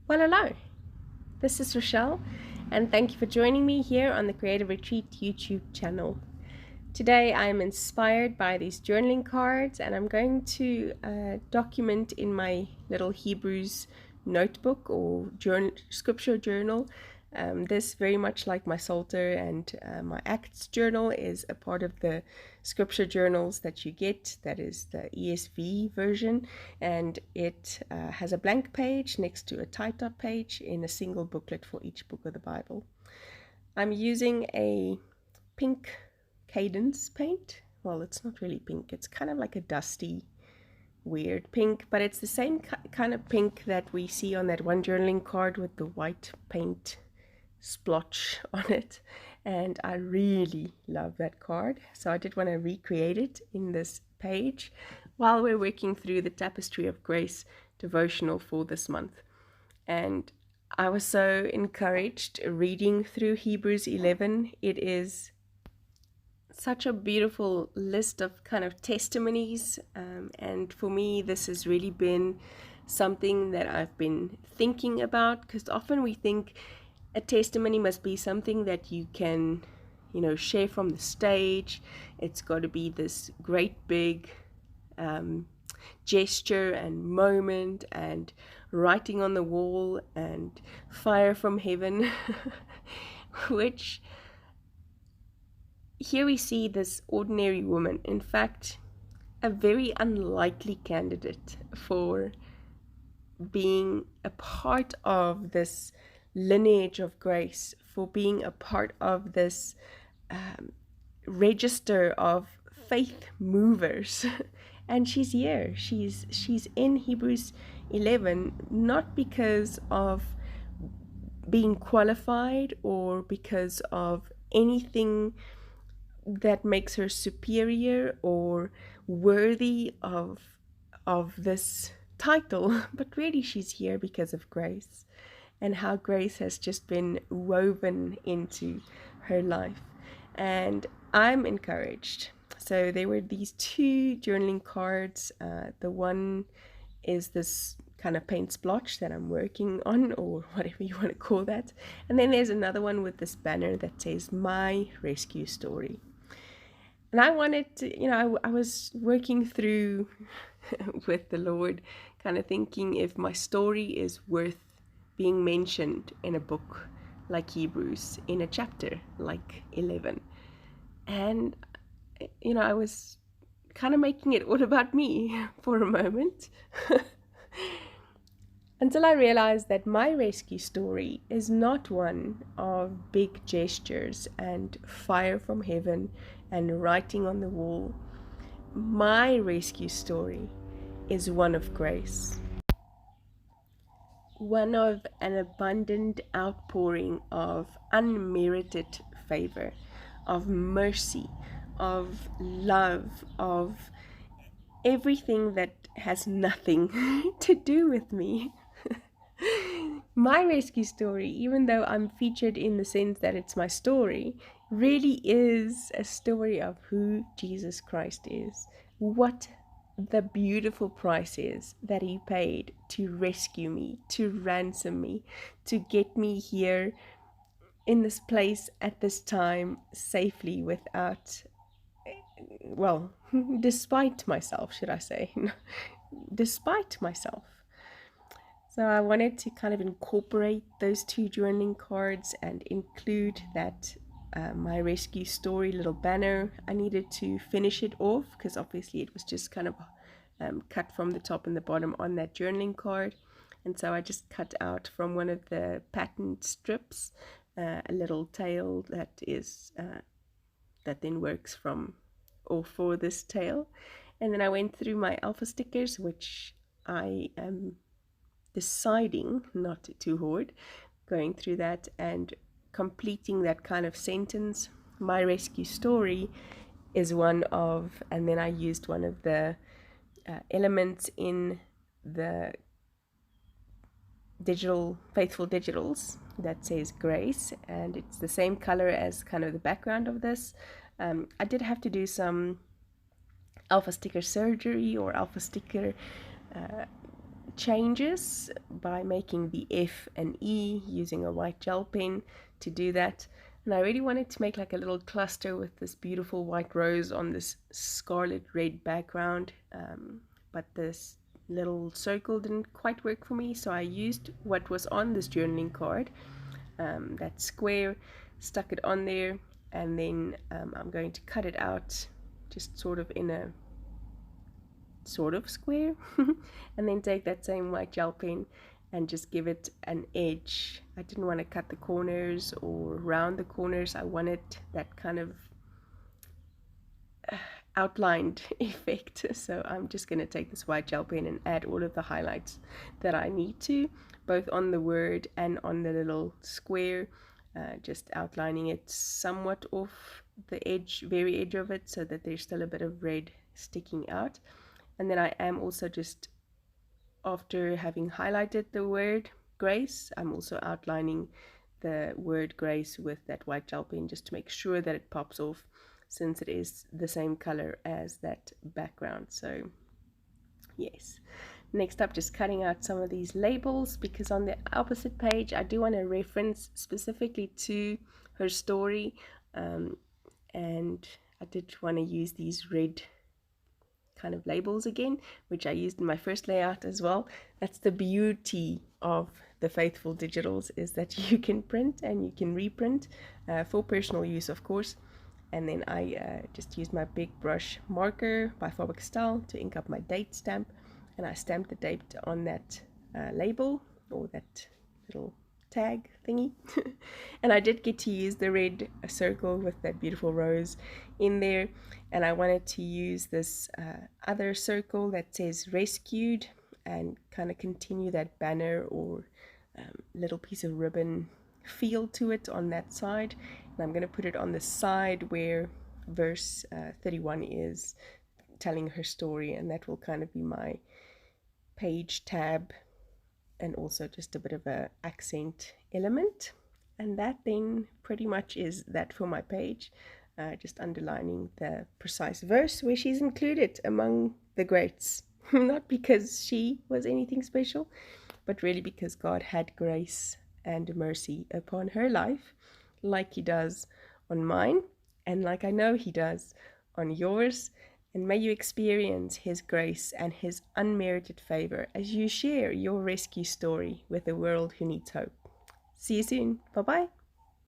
Well, hello, this is Rochelle, and thank you for joining me here on the Creative Retreat YouTube channel. Today I am inspired by these journaling cards, and I'm going to document in my little Hebrews notebook or scripture journal. This, very much like my Psalter and my Acts journal, is a part of the scripture journals that you get. That is the ESV version, and it has a blank page next to a typed up page in a single booklet for each book of the Bible. I'm using a pink Cadence paint. Well, it's not really pink, it's kind of like a dusty, weird pink, but it's the same kind of pink that we see on that one journaling card with the white paint splotch on it, and I really love that card, so I did want to recreate it in this page while we're working through the Tapestry of Grace devotional for this month. And I was so encouraged reading through Hebrews 11. It is such a beautiful list of kind of testimonies, and for me this has really been something that I've been thinking about, because often we think a testimony must be something that you can, share from the stage. It's got to be this great big gesture and moment and writing on the wall and fire from heaven, which here we see this ordinary woman, in fact, a very unlikely candidate for being a part of this lineage of grace, for being a part of this register of faith movers. And she's here. She's in Hebrews 11, not because of being qualified or because of anything that makes her superior or worthy of this title, but really she's here because of grace, and how grace has just been woven into her life. And I'm encouraged. So there were these two journaling cards. The one is this kind of paint splotch that I'm working on, or whatever you want to call that. And then there's another one with this banner that says My Rescue Story. And I wanted to, I was working through with the Lord, kind of thinking if my story is worth being mentioned in a book like Hebrews, in a chapter like 11. And, I was kind of making it all about me for a moment. Until I realized that my rescue story is not one of big gestures and fire from heaven and writing on the wall. My rescue story is one of grace, one of an abundant outpouring of unmerited favor, of mercy, of love, of everything that has nothing to do with me. My rescue story, even though I'm featured in the sense that it's my story, really is a story of who Jesus Christ is, what the beautiful price is that he paid to rescue me, to ransom me, to get me here in this place at this time safely, without, well, despite myself, should I say, despite myself. So I wanted to kind of incorporate those two journaling cards and include that My Rescue Story little banner. I needed to finish it off because obviously it was just kind of cut from the top and the bottom on that journaling card. And so I just cut out from one of the patterned strips a little tail that is that then works from or for this tail. And then I went through my alpha stickers, which I am deciding not to hoard, going through that and completing that kind of sentence. My rescue story is one of, and then I used one of the elements in the digital Faithful digitals that says grace, and it's the same color as kind of the background of this. I did have to do some alpha sticker surgery or alpha sticker changes by making the F and E using a white gel pen to do that. And I really wanted to make like a little cluster with this beautiful white rose on this scarlet red background, but this little circle didn't quite work for me, so I used what was on this journaling card, that square, stuck it on there, and then I'm going to cut it out just sort of in a sort of square and then take that same white gel pen and just give it an edge. I didn't want to cut the corners or round the corners. I wanted that kind of outlined effect. So I'm just going to take this white gel pen and add all of the highlights that I need to, both on the word and on the little square, just outlining it somewhat off the edge, very edge of it, so that there's still a bit of red sticking out. And then I am also just, after having highlighted the word grace, I'm also outlining the word grace with that white gel pen just to make sure that it pops off, since it is the same color as that background. So yes. Next up, just cutting out some of these labels, because on the opposite page I do want to reference specifically to her story, and I did want to use these red kind of labels again, which I used in my first layout as well. That's the beauty of the Faithful digitals, is that you can print and you can reprint for personal use, of course. And then I just used my big brush marker by Faber-Castel to ink up my date stamp, and I stamped the date on that label, or that little tag thingy. And I did get to use the red circle with that beautiful rose in there, and I wanted to use this other circle that says rescued and kind of continue that banner or little piece of ribbon feel to it on that side. And I'm going to put it on the side where verse 31 is, telling her story, and that will kind of be my page tab, and also just a bit of a accent element. And that then pretty much is that for my page, just underlining the precise verse where she's included among the greats. Not because she was anything special, but really because God had grace and mercy upon her life, like he does on mine, and like I know he does on yours. And may you experience his grace and his unmerited favor as you share your rescue story with a world who needs hope. See you soon. Bye-bye.